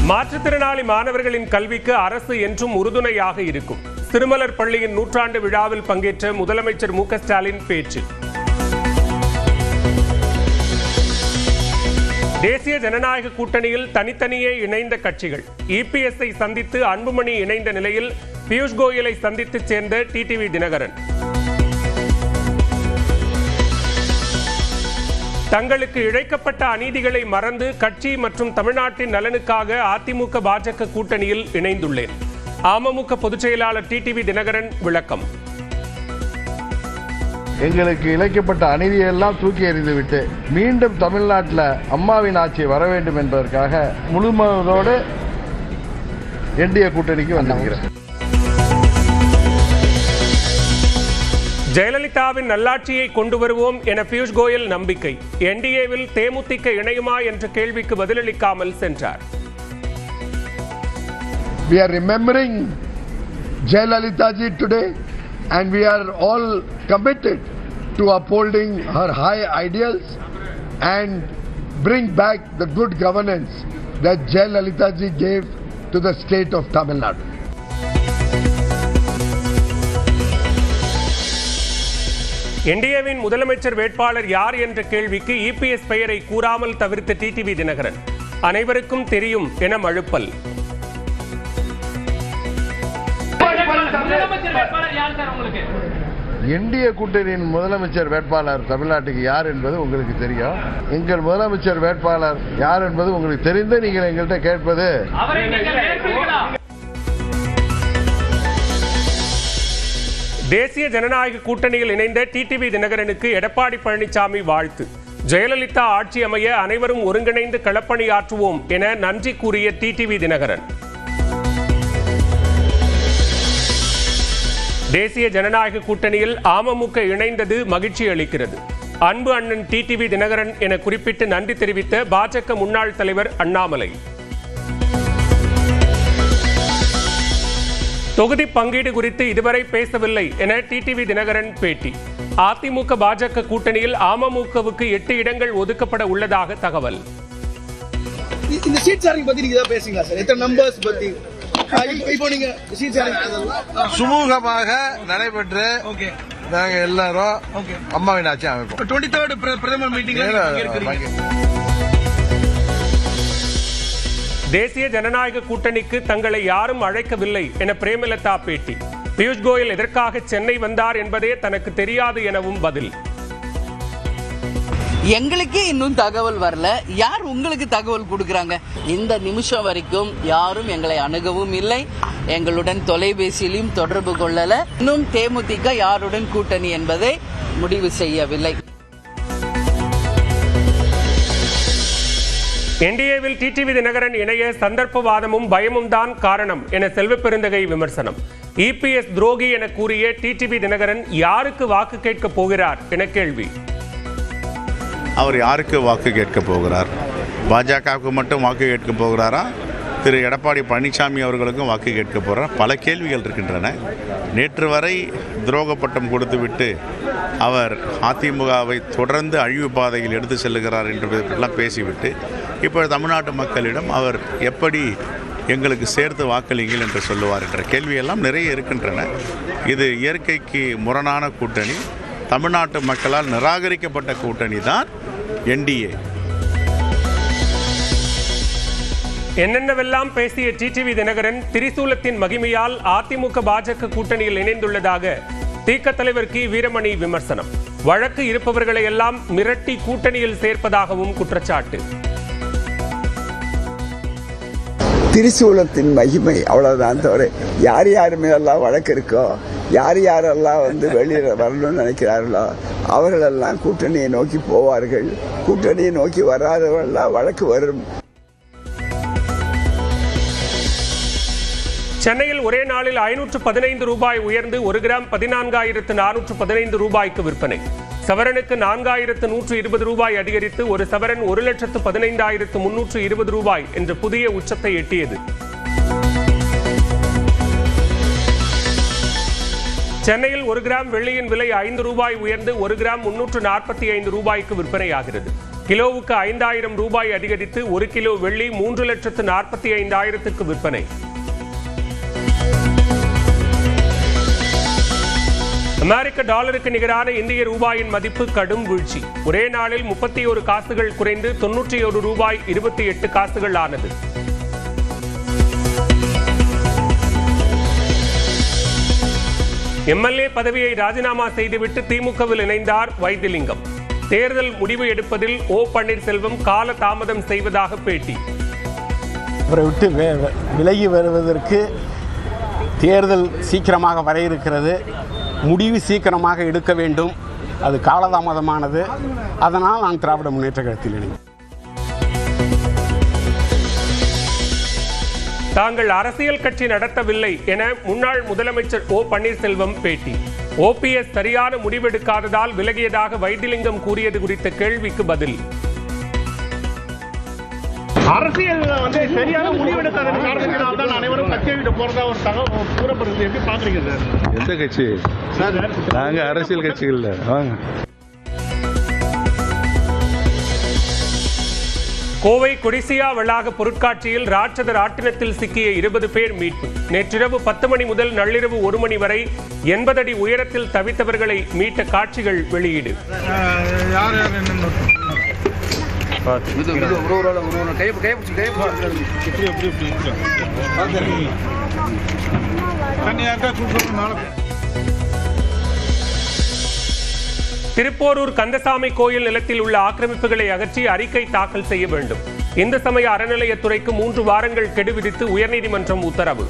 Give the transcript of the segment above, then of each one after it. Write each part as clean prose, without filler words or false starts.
மாற்றுத்திறனாளி மாணவர்களின் கல்விக்கு அரசு என்றும் உறுதுணையாக இருக்கும். திருமலர் பள்ளியின் 100ஆண்டு விழாவில் பங்கேற்ற முதலமைச்சர் மு க ஸ்டாலின் பேச்சு. தேசிய ஜனநாயக கூட்டணியில் தனித்தனியே இணைந்த கட்சிகள். இபிஎஸ்ஐ சந்தித்து அன்புமணி இணைந்த நிலையில் பியூஷ் கோயலை சந்தித்து சேர்ந்த டிடிவி தினகரன். தங்களுக்கு இழைக்கப்பட்ட அநீதிகளை மறந்து கட்சி மற்றும் தமிழ்நாட்டின் நலனுக்காக அதிமுக பாஜக கூட்டணியில் இணைந்துள்ளேன். அமமுக பொதுச் செயலாளர் டிடிவி தினகரன் விளக்கம். எங்களுக்கு இழைக்கப்பட்ட அநீதியெல்லாம் தூக்கி எறிந்துவிட்டு மீண்டும் தமிழ்நாட்டில் அம்மாவின் ஆட்சி வர வேண்டும் என்பதற்காக முழுமனதோடு என்டிஏ கூட்டணிக்கு வந்திருக்கிறேன். ஜெயலலிதாவின் நல்லாட்சியை கொண்டு வருவோம் என பியூஷ் கோயல் நம்பிக்கை. என்டிஏவில் தேமுதிக இணையுமா என்ற கேள்விக்கு பதிலளிக்காமல் சென்றார். We are remembering Jayalalitha ji today and we are all committed to upholding her high ideals and bring back the good governance that Jayalalitha ji gave to the state of Tamil Nadu. என்டிஏவின் முதலமைச்சர் வேட்பாளர் யார் என்ற கேள்விக்கு EPS பெயரை கூறாமல் தவிர்த்த TTV Dinakaran அனைவருக்கும் தெரியும் என மழுப்பல். என்டிஏ கூட்டணியின் முதலமைச்சர் வேட்பாளர் தமிழ்நாட்டுக்கு யார் என்பது உங்களுக்கு தெரியும். எங்கள் முதலமைச்சர் வேட்பாளர் யார் என்பது உங்களுக்கு தெரிந்து நீங்கள் எங்கள்கிட்ட கேட்பது தேசிய ஜனநாயக கூட்டணியில் இணைந்த டிடிவி தினகரனுக்கு எடப்பாடி பழனிசாமி வாழ்த்து. ஜெயலலிதா ஆட்சி அமைய அனைவரும் ஒருங்கிணைந்து களப்பணியாற்றுவோம் என நன்றி கூறிய டிடிவி தினகரன். தேசிய ஜனநாயக கூட்டணியில் அமமுக இணைந்தது மகிழ்ச்சி அளிக்கிறது. அன்பு அண்ணன் டிடிவி தினகரன் என குறிப்பிட்டு நன்றி தெரிவித்த பாஜக முன்னாள் தலைவர் அண்ணாமலை. தொகுதி பங்கீடு குறித்து இதுவரை பேசவில்லை என டிடிவி தினகரன் பேட்டி. அதிமுக பாஜக கூட்டணியில் அமமுகவுக்கு 8 இடங்கள் ஒதுக்கப்பட உள்ளதாக தகவல். இந்த சீட் ஷேரிங் பத்தி நீங்க பேசுங்க சார். எத்தனை நம்பர்ஸ் பத்தி இப்போ நீங்க சீட் ஷேரிங் சுமூகமாக நடைபெற்று நாங்க எல்லாரும் அம்மாவின் ஆட்சி அமைப்போம். 23rd பிரதமர் மீட்டிங்ல தேசிய ஜனநாயக கூட்டணிக்கு தங்களை யாரும் அழைக்கவில்லை என பிரேமலதா பேட்டி. பியூஷ் கோயல் எதற்காக சென்னை வந்தார் என்பதே தனக்கு தெரியாது எனவும் பதில். எங்களுக்கே இன்னும் தகவல் வரல. யார் உங்களுக்கு தகவல் கொடுக்கறாங்க? இந்த நிமிஷம் வரைக்கும் யாரும் எங்களை அணுகவும் இல்லை, எங்களுடன் தொலைபேசியிலும் தொடர்பு கொள்ளல. இன்னும் தேமுதிக யாருடன் கூட்டணி என்பதை முடிவு செய்யவில்லை. என்டிஏவில் டிடிவி தினகரன் இணைய சந்தர்ப்பவாதமும் பயமும் தான் காரணம் என செல்வப்பெருந்தகை விமர்சனம். இபிஎஸ் துரோகி என கூறிய டிடிவி தினகரன் யாருக்கு வாக்கு கேட்க போகிறார் என கேள்வி. அவர் யாருக்கு வாக்கு கேட்க போகிறார்? பாஜகவுக்கு மட்டும் வாக்கு கேட்க போகிறாரா? திரு எடப்பாடி பழனிசாமி அவர்களுக்கும் வாக்கு கேட்க போகிறார்? பல கேள்விகள் இருக்கின்றன. நேற்று வரை துரோக பட்டம் கொடுத்துவிட்டு அவர் அதிமுகவை தொடர்ந்து அழிவு பாதையில் எடுத்து செல்லுகிறார் என்று பேசிவிட்டு இப்போ தமிழ்நாட்டு மக்களிடம் அவர் எப்படி எங்களுக்கு சேர்த்து வாக்களிங்கள் என்று சொல்லுவார் என்ற கேள்வியெல்லாம் நிறைய இருக்கின்றன. இது இயற்கைக்கு முரணான கூட்டணி, தமிழ்நாட்டு மக்களால் நிராகரிக்கப்பட்ட கூட்டணி தான் என்டிஏ. என்னென்னவெல்லாம் பேசிய டிடிவி தினகரன் திரிசூலத்தின் மகிமையால் அதிமுக பாஜக கூட்டணியில் இணைந்துள்ளதாக திக தலைவர் கி வீரமணி விமர்சனம். வழக்கு இருப்பவர்களை எல்லாம் மிரட்டி கூட்டணியில் சேர்ப்பதாகவும் குற்றச்சாட்டு. திரிசூலத்தின் மகிமை அவ்வளவுதான் தவிர யார் யார் மேலெல்லாம் வழக்கு இருக்கோ, யார் யாரெல்லாம் வெளியில் வரணும்னு நினைக்கிறார்களோ அவர்களெல்லாம் கூட்டணியை நோக்கி போவார்கள். கூட்டணியை நோக்கி வராதவர்களெல்லாம் வழக்கு வரும். சென்னையில் ஒரே நாளில் 515 ரூபாய் உயர்ந்து 1 கிராம் 14,415 ரூபாய்க்கு விற்பனை. சவரனுக்கு 4,120 ரூபாய் அதிகரித்து ஒரு சவரன் 1,15,320 ரூபாய் என்ற புதிய உச்சத்தை எட்டியது. சென்னையில் 1 கிராம் வெள்ளியின் விலை 5 ரூபாய் உயர்ந்து 1 கிராம் 345 ரூபாய்க்கு விற்பனையாகிறது. கிலோவுக்கு 5,000 ரூபாய் அதிகரித்து 1 கிலோ வெள்ளி 3,45,000க்கு விற்பனை. அமெரிக்க டாலருக்கு நிகரான இந்திய ரூபாயின் மதிப்பு கடும் வீழ்ச்சி. ஒரே நாளில் 31 காசுகள் குறைந்து 91 ரூபாய் 28 காசுகள் ஆனது. எம்எல்ஏ பதவியை ராஜினாமா செய்துவிட்டு திமுகவில் இணைந்தார் வைத்திலிங்கம். தேர்தல் முடிவு எடுப்பதில் ஓ பன்னீர்செல்வம் கால தாமதம் செய்வதாக பேட்டி. அவரை விட்டு விலகி வருவதற்கு தேர்தல் சீக்கிரமாக வர இருக்கிறது, முடிவு சீக்கிரமாக எடுக்க வேண்டும், அது காலதாமதமானது, அதனால் நான் திராவிட முன்னேற்ற கழகத்தில் இணைந்தேன். தாங்கள் அரசியல் கட்சி நடத்தவில்லை என முன்னாள் முதலமைச்சர் ஓ பன்னீர்செல்வம் பேட்டி. ஓபிஎஸ் சரியான முடிவெடுக்காததால் விலகியதாக வைத்திலிங்கம் கூறியது குறித்த கேள்விக்கு பதில். அரசியல் சரியான முடிவெடுக்காத காரணத்தினால் தான் அனைவரும் கட்சியை விட்டு போறதா ஒரு தகவல் கூறப்படுது. எப்படி பாக்குறீங்க சார்? எந்த கட்சி? நாங்க அரசியல் கட்சிகள் இல்ல. வாங்க. கோவை கொடிசியா வளாக பொருட்காட்சியில் ராட்சத ராட்டினத்தில் சிக்கிய 20 பேர் மீட்பு. நேற்றிரவு 10 மணி முதல் நள்ளிரவு 1 மணி வரை 80 அடி உயரத்தில் தவித்தவர்களை மீட்ட காட்சிகள் வெளியீடு. திருப்போரூர் கந்தசாமி கோயில் நிலத்தில் உள்ள ஆக்கிரமிப்புகளை அகற்றி அறிக்கை தாக்கல் செய்ய வேண்டும். இந்து சமய அறநிலையத்துறைக்கு 3 வாரங்கள் கெடு விதித்து உயர்நீதிமன்றம் உத்தரவு.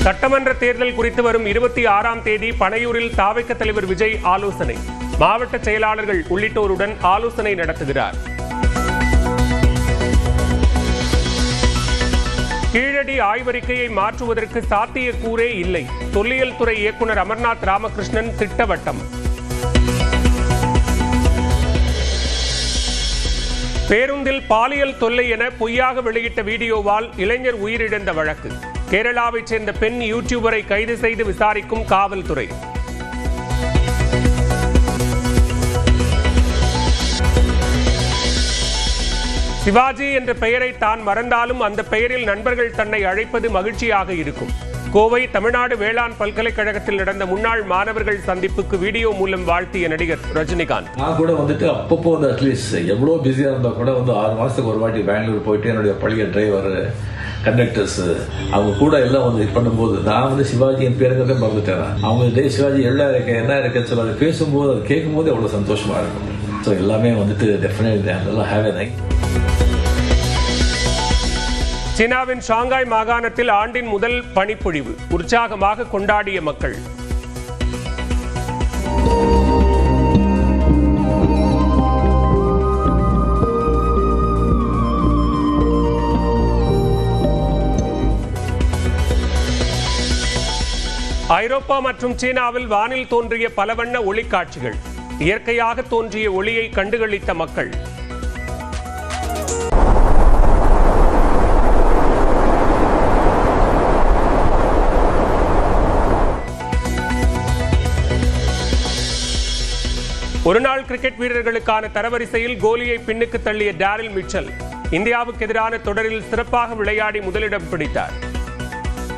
சட்டமன்ற தேர்தல் குறித்து வரும் 26ஆம் தேதி பனையூரில் தாவைக்க தலைவர் விஜய் ஆலோசனை. மாவட்ட செயலாளர்கள் உள்ளிட்டோருடன் ஆலோசனை நடத்துகிறார். கீழடி ஆய்வறிக்கையை மாற்றுவதற்கு சாத்தியக்கூறே இல்லை. தொல்லியல் துறை இயக்குநர் அமர்நாத் ராமகிருஷ்ணன் திட்டவட்டம். பேருந்தில் பாலியல் தொல்லை என பொய்யாக வெளியிட்ட வீடியோவால் இளைஞர் உயிரிழந்த வழக்கு. கேரளாவைச் சேர்ந்த பெண் யூடியூபரை கைது செய்து விசாரிக்கும் காவல்துறை. சிவாஜி என்ற பெயரை தான் மறந்தாலும் அந்த பெயரில் நண்பர்கள் தன்னை அழைப்பது மகிழ்ச்சியாக இருக்கும். கோவை தமிழ்நாடு வேளாண் பல்கலைக்கழகத்தில் நடந்த முன்னாள் மாணவர்கள் சந்திப்புக்கு வீடியோ மூலம் வாழ்த்திய நடிகர் ரஜினிகாந்த். நான் கூட அப்பப்போ அட்லீஸ்ட் எவ்வளோ பிஸியாக இருந்தால் கூட 6 மாதத்துக்கு ஒரு வாட்டி பெங்களூர் போயிட்டு என்னுடைய பழைய டிரைவர் கண்டக்டர்ஸ் அவங்க கூட எல்லாம் இது பண்ணும்போது நான் சிவாஜி என் பேருங்கிறதே மறந்துட்டேன். அவங்க சிவாஜி எல்லாம் இருக்கு என்ன இருக்குன்னு சொல்லி பேசும்போது அது கேட்கும்போது எவ்வளோ சந்தோஷமா இருக்கும். ஸோ எல்லாமே டெஃபினெட்லி அதெல்லாம் ஹேவ் எ நைட். சீனாவின் ஷாங்காய் மாகாணத்தில் ஆண்டின் முதல் பனிப்பொழிவு. உற்சாகமாக கொண்டாடிய மக்கள். ஐரோப்பா மற்றும் சீனாவில் வானில் தோன்றிய பலவண்ண ஒளிக்காட்சிகள். இயற்கையாக தோன்றிய ஒளியை கண்டுகளித்த மக்கள். ஒருநாள் கிரிக்கெட் வீரர்களுக்கான தரவரிசையில் கோலியை பின்னுக்கு தள்ளிய டேரில் மிச்சல் இந்தியாவுக்கு எதிரான தொடரில் சிறப்பாக விளையாடி முதலிடம் பிடித்தார்.